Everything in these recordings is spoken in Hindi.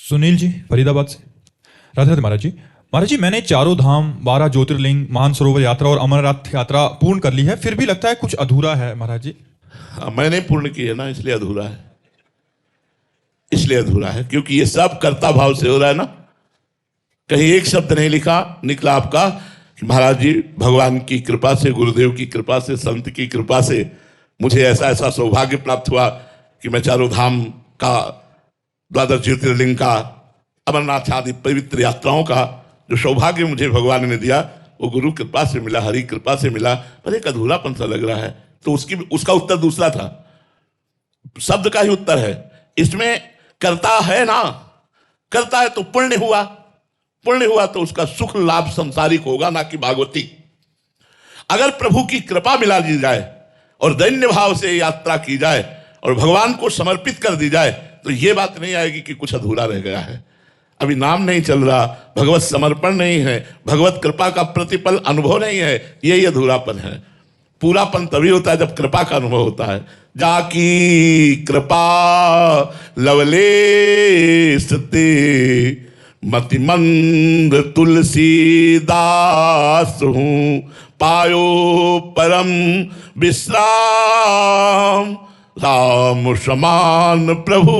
सुनील जी फरीदाबाद से। राधे राधे महाराज जी। महाराज जी, मैंने चारों धाम, 12 ज्योतिर्लिंग, मानसरोवर यात्रा और अमरनाथ यात्रा पूर्ण कर ली है, फिर भी लगता है कुछ अधूरा है महाराज जी। मैंने पूर्ण की है ना, इसलिए अधूरा है। इसलिए अधूरा है क्योंकि ये सब कर्ता भाव से हो रहा है ना। कहीं एक शब्द नहीं लिखा निकला आपका कि महाराज जी भगवान की कृपा से, गुरुदेव की कृपा से, संत की कृपा से मुझे ऐसा ऐसा सौभाग्य प्राप्त हुआ कि मैं चारों धाम का, 12 ज्योतिर्लिंग का, अमरनाथ आदि पवित्र यात्राओं का जो सौभाग्य मुझे भगवान ने दिया वो गुरु कृपा से मिला, हरि कृपा से मिला। पर एक अधूरापन सा लग रहा है। तो उसका उत्तर दूसरा था, शब्द का ही उत्तर है। इसमें करता है ना, करता है तो पुण्य हुआ, पुण्य हुआ तो उसका सुख लाभ संसारिक होगा, ना कि भागवती। अगर प्रभु की कृपा मिला दी जाए और दैन्य भाव से यात्रा की जाए और भगवान को समर्पित कर दी जाए तो यह बात नहीं आएगी कि कुछ अधूरा रह गया है, अभी नाम नहीं चल रहा, भगवत समर्पण नहीं है, भगवत कृपा का प्रतिपल अनुभव नहीं है। यही अधूरापन है। पूरापन तभी होता है जब कृपा का अनुभव होता है। जाकी कृपा लवलेश ते मतिमंद तुलसीदास हूं, पायो परम विश्राम, राम समान प्रभु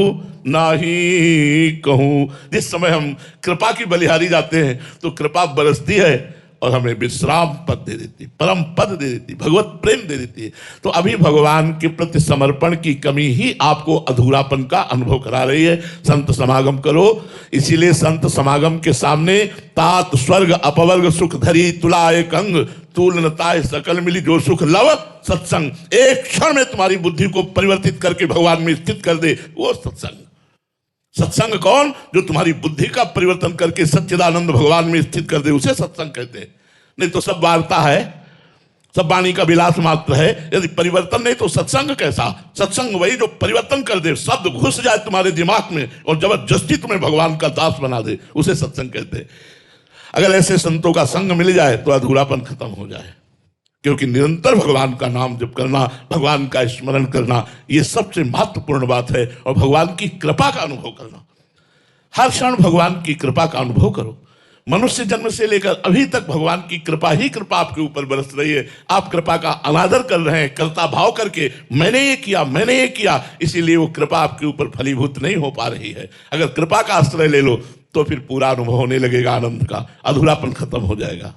नाही कहूं। जिस समय हम कृपा की बलिहारी जाते हैं तो कृपा बरसती है और हमें विश्राम पद दे देती, परम पद दे देती, भगवत प्रेम दे देती है। तो अभी भगवान के प्रति समर्पण की कमी ही आपको अधूरापन का अनुभव करा रही है। संत समागम करो। इसीलिए संत समागम के सामने तात स्वर्ग अपवर्ग सुख धरी तुला एक अंग, तूलनताय सकल मिली जो सुख लव सत्संग। एक क्षण में तुम्हारी बुद्धि को परिवर्तित करके भगवान में स्थित कर दे, वो सत्संग। सत्संग कौन? जो तुम्हारी बुद्धि का परिवर्तन करके सच्चिदानंद भगवान में स्थित कर दे, उसे सत्संग कहते हैं। नहीं तो सब वार्ता है, सब वाणी का विलास मात्र है। यदि परिवर्तन नहीं तो सत्संग कैसा? सत्संग वही जो परिवर्तन कर दे, शब्द घुस जाए तुम्हारे दिमाग में और जबरदस्ती तुम्हें भगवान का दास बना दे, उसे सत्संग कहते हैं। अगर ऐसे संतों का संग मिल जाए तो अधूरापन खत्म हो जाए। क्योंकि निरंतर भगवान का नाम जप करना, भगवान का स्मरण करना, यह सबसे महत्वपूर्ण बात है। और भगवान की कृपा का अनुभव करना, हर क्षण भगवान की कृपा का अनुभव करो। मनुष्य जन्म से लेकर अभी तक भगवान की कृपा ही कृपा आपके ऊपर बरस रही है। आप कृपा का अनादर कर रहे हैं, कर्ता भाव करके, मैंने ये किया, मैंने ये किया, इसीलिए वो कृपा आपके ऊपर फलीभूत नहीं हो पा रही है। अगर कृपा का आश्रय ले लो तो फिर पूरा अनुभव होने लगेगा आनंद का, अधूरापन खत्म हो जाएगा।